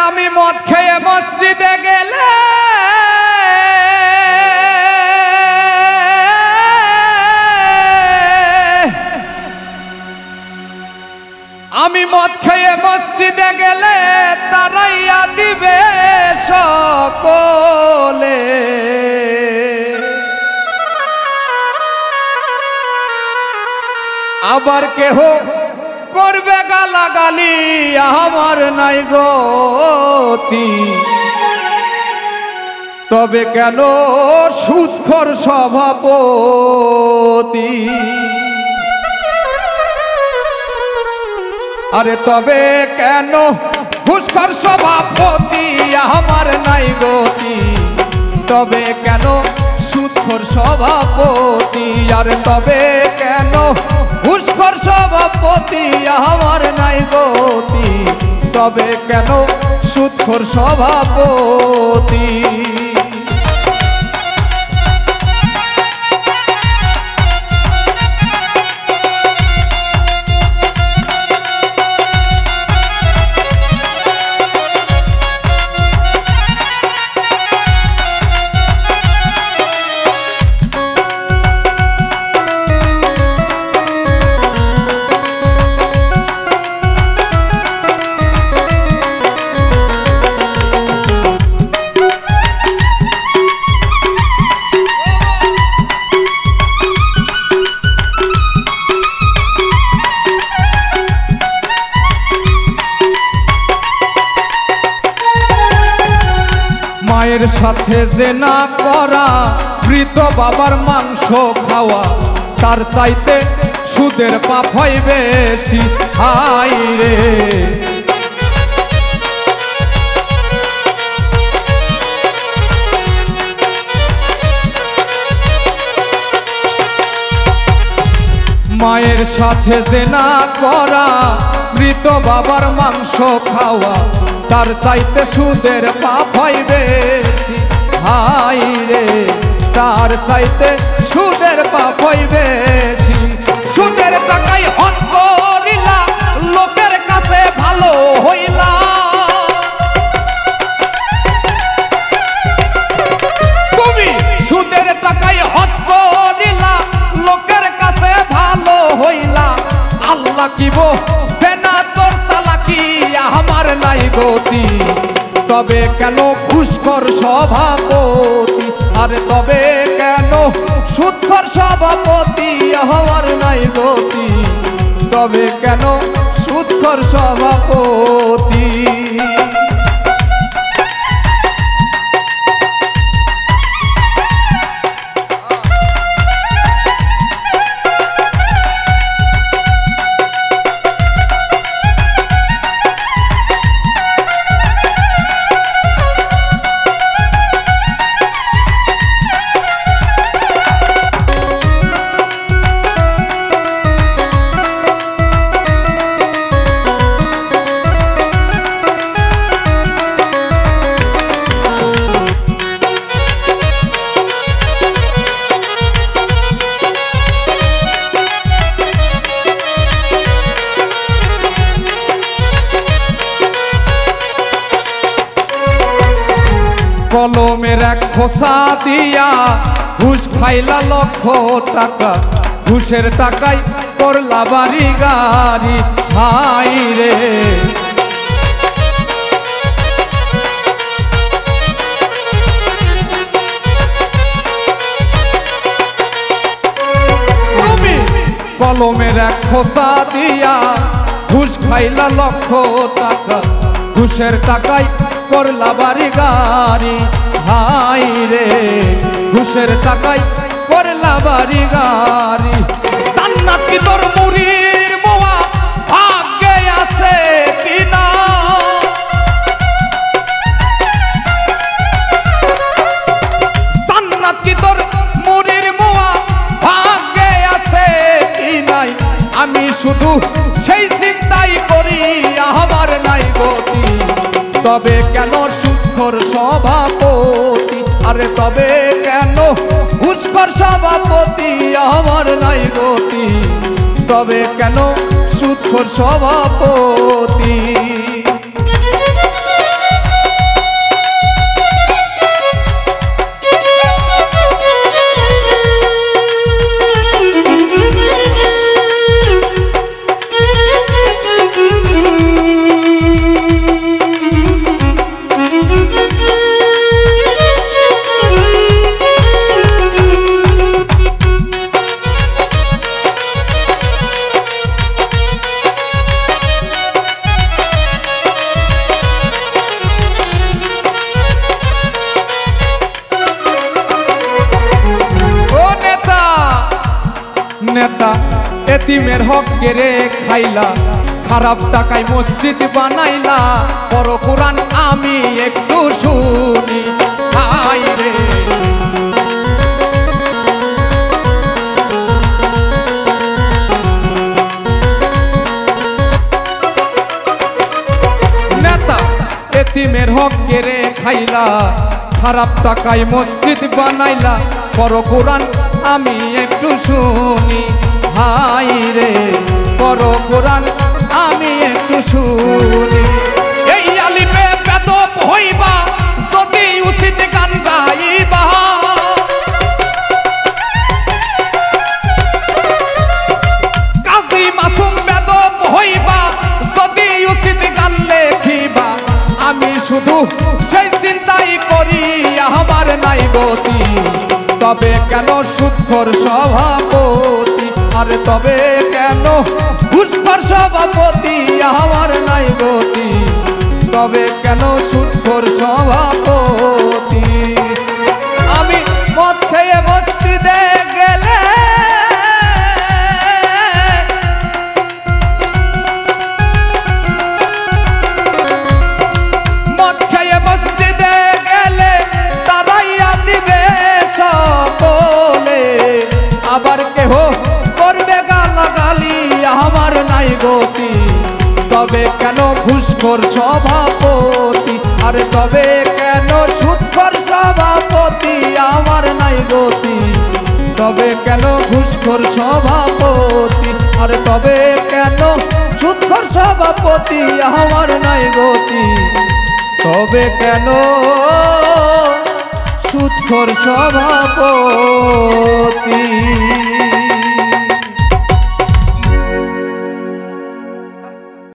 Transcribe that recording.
আমি মদ খেয়ে মসজিদে গেলে আমি মদ খেয়ে মসজিদে গেলে তারাইয়া দিবে সকলে আবার কেহ করবে গালাগালি আমার নাই গতি তবে কেন সুদখোর সভাপতি আরে তবে কেন ঘুষখোর সভাপতি আমার নাই গতি তবে কেন সুদখোর সভাপতি আরে তবে কেন ঘুষখোর সভাপতি আমার নাই গতি তবে কেন সুদখোর সভাপতি মায়ের সাথে জেনা করা মৃত বাবার মাংস খাওয়া তার চাইতে সুদের পাপ হয় বেশি হাই রে মায়ের সাথে জেনা করা মৃত বাবার মাংস খাওয়া তার চাইতে সুদের পাপ হয় বেশি হাই রে তার চাইতে সুদের পাপ হয় বেশি সুদের টাকায় হজ করিলা লোকের কাছে ভালো হইলা তুমি সুদের টাকায় হজ করিলা লোকের কাছে ভালো হইলা আল্লাহ কিব ফেনা তোর তালাকি আমার নাই গতি তবে কেন ঘুষখোর সভাপতি আরে তবে কেন সুদখোর সভাপতি আমার নাই গতি তবে কেন সুদখোর সভাপতি কলমের এক খোসা দিয়া ঘুষ খাইলা লক্ষ টাকা ঘুষের টাকায় করলা বাড়ি গাড়ি হাই রে তুমি কলমের এক খোসা দিয়া ঘুষ খাইলা লক্ষ টাকা ঘুষের টাকায় করলা বাড়ি গাড়ি হাই রে ঘুষের টাকায় করলা বাড়ি গাড়ি জান্নাত কি তোর মুড়ির মোয়া ভাগ্যে আছে কিনা জান্নাত কি তোর মুড়ির মোয়া শুধু সেই চিন্তাই করি আমার নাই গতি, তবে কেন সুদখোর সভাপতি, আরে তবে কেন ঘুষখোর সভাপতি আমার নাই গতি, তবে কেন সুদখোর সভাপতি। নেতা এতিমের হক কেড়ে খাইলা, খারাপ টাকায় মসজিদ বানাইলা, বড় কোরআন আমি একটু শুনি হাই রে। নেতা এতিমের হক কেড়ে খাইলা, খারাপ টাকায় মসজিদ বানাইলা, বড় কোরআন আমি একটু শুনি হাই রে, বড় কোরআন আমি একটু শুনি। এই আলিমে বেদব হইবা যদি উচিত গান গাইবা, কাজী মাসুম বেদব হইবা যদি উচিত গান লেখিবা, আমি শুধু সেই চিন্তাই করি আমার নাই গতি, তবে কেন সুদখোর সভাপতি, আরে তবে কেন ঘুষখোর সভাপতি আমার নাই গতি, তবে কেন সুদখোর সভাপতি। আমি মদ খেয়ে মসজিদে গেলে মদ খেয়ে মসজিদে গেলে তারাইয়া দিবে সকলে, আবার কেহ করবে গালাগালি আমার নাই গতি, তবে কেন ঘুষখোর সভাপতি, আরে তবে কেন সুদখোর সভাপতি আমার নাই গতি, তবে কেন ঘুষখোর সভাপতি, আরে তবে কেন সুদখোর সভাপতি আমার নাই গতি, তবে কেন সুদখোর সভাপতি।